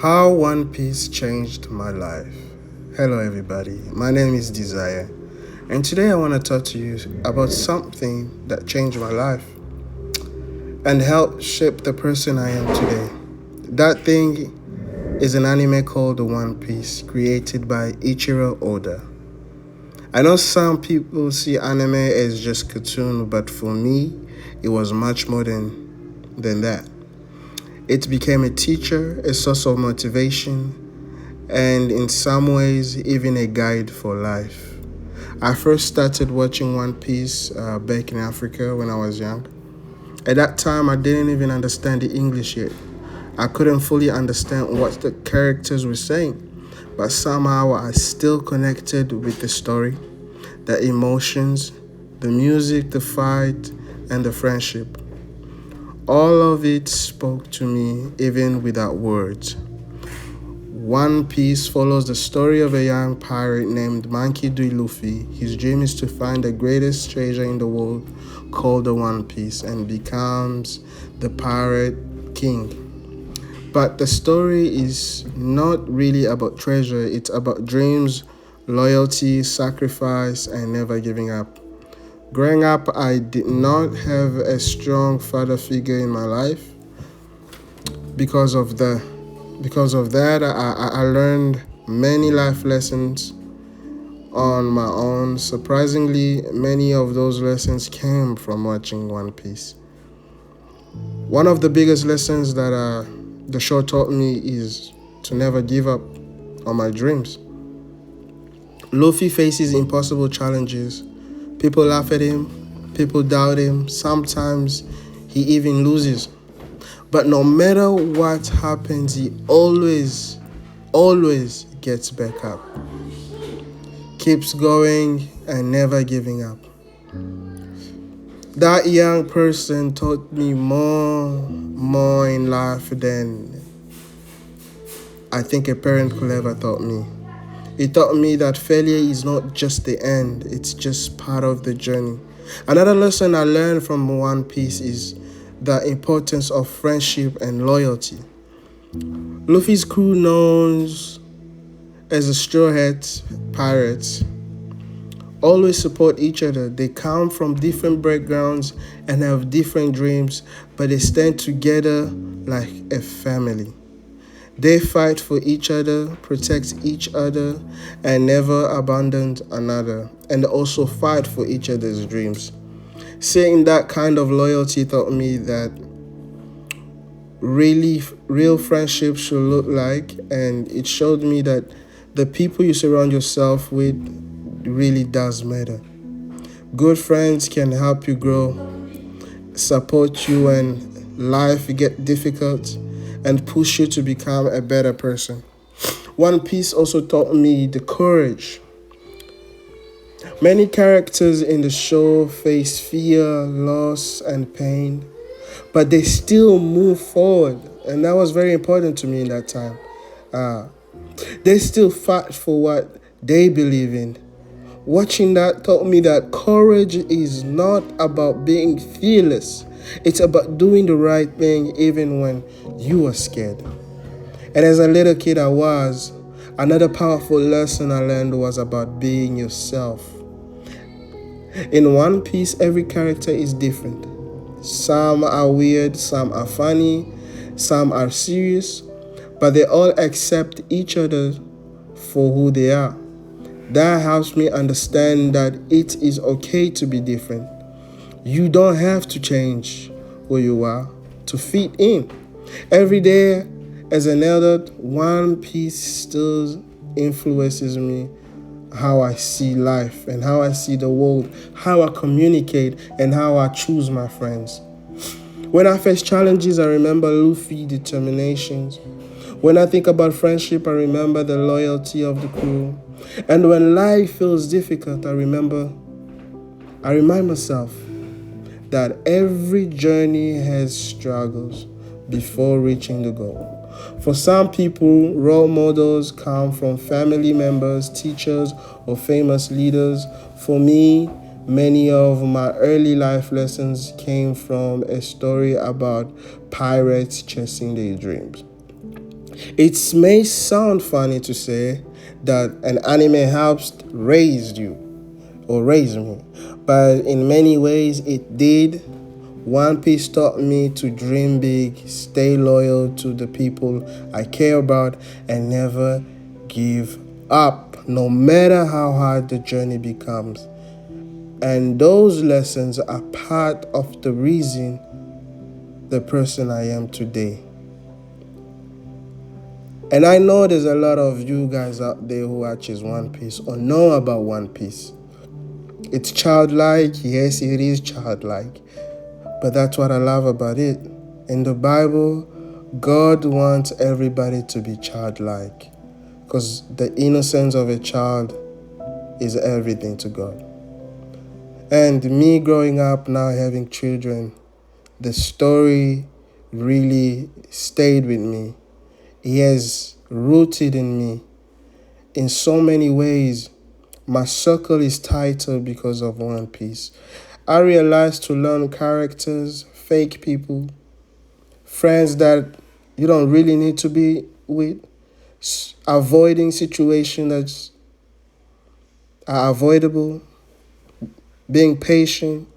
How One Piece changed my life. Hello, everybody. My name is Desire, and today I want to talk to you about something that changed my life and helped shape the person I am today. That thing is an anime called The One Piece, created by Ichiro Oda. I know some people see anime as just cartoon, but for me, it was much more than that. It became a teacher, a source of motivation, and in some ways, even a guide for life. I first started watching One Piece back in Africa when I was young. At that time, I didn't even understand the English yet. I couldn't fully understand what the characters were saying, but somehow I still connected with the story, the emotions, the music, the fight, and the friendship. All of it spoke to me even without words. One Piece follows the story of a young pirate named Monkey D. Luffy. His dream is to find the greatest treasure in the world called the One Piece and becomes the pirate king. But the story is not really about treasure, it's about dreams, loyalty, sacrifice, and never giving up. Growing up, I did not have a strong father figure in my life. Because of the because of that, I learned many life lessons on my own. Surprisingly, many of those lessons came from watching One Piece. One of the biggest lessons that the show taught me is to never give up on my dreams. Luffy faces impossible challenges. People laugh at him, people doubt him, sometimes he even loses. But no matter what happens, he always gets back up, keeps going, and never giving up. That young person taught me more in life than I think a parent could ever taught me. It taught me that failure is not just the end, it's just part of the journey. Another lesson I learned from One Piece is the importance of friendship and loyalty. Luffy's crew, known as the Straw Hats Pirates, always support each other. They come from different backgrounds and have different dreams, but they stand together like a family. They fight for each other, protect each other, and never abandon another, and also fight for each other's dreams. Seeing that kind of loyalty taught me that really real friendship should look like, and it showed me that the people you surround yourself with really does matter. Good friends can help you grow, support you when life get difficult, and push you to become a better person. One Piece also taught me the courage. Many characters in the show face fear, loss, and pain, but they still move forward, and that was very important to me in that time. Uh, they still fight for what they believe in. Watching that taught me that courage is not about being fearless. It's about doing the right thing even when you are scared. And as a little kid another powerful lesson I learned was about being yourself. In One Piece, every character is different. Some are weird, some are funny, some are serious, but they all accept each other for who they are. That helps me understand that it is okay to be different. You don't have to change who you are to fit in. Every day, as an adult, One Piece still influences me, how I see life and how I see the world, how I communicate, and how I choose my friends. When I face challenges, I remember Luffy's determinations. When I think about friendship, I remember the loyalty of the crew. And when life feels difficult, I remind myself that every journey has struggles before reaching the goal. For some people, role models come from family members, teachers, or famous leaders. For me, many of my early life lessons came from a story about pirates chasing their dreams. It may sound funny to say that an anime helps raise you or raise me, but in many ways it did. One Piece taught me to dream big, stay loyal to the people I care about, and never give up, no matter how hard the journey becomes. And those lessons are part of the reason the person I am today. And I know there's a lot of you guys out there who watches One Piece or know about One Piece. It's childlike, yes, it is childlike, but that's what I love about it. In the Bible, God wants everybody to be childlike because the innocence of a child is everything to God. And me growing up now having children, the story really stayed with me. It has rooted in me in so many ways. My circle is tighter because of One Piece. I realized to learn characters, fake people, friends that you don't really need to be with, avoiding situations that are avoidable, being patient.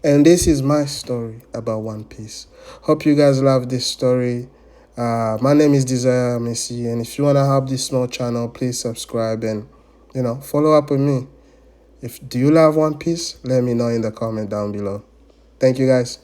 And this is my story about One Piece. Hope you guys love this story. My name is Desire Messi, and if you want to help this small channel, please subscribe and follow up with me. If do you love One Piece? Let me know in the comment down below. Thank you guys.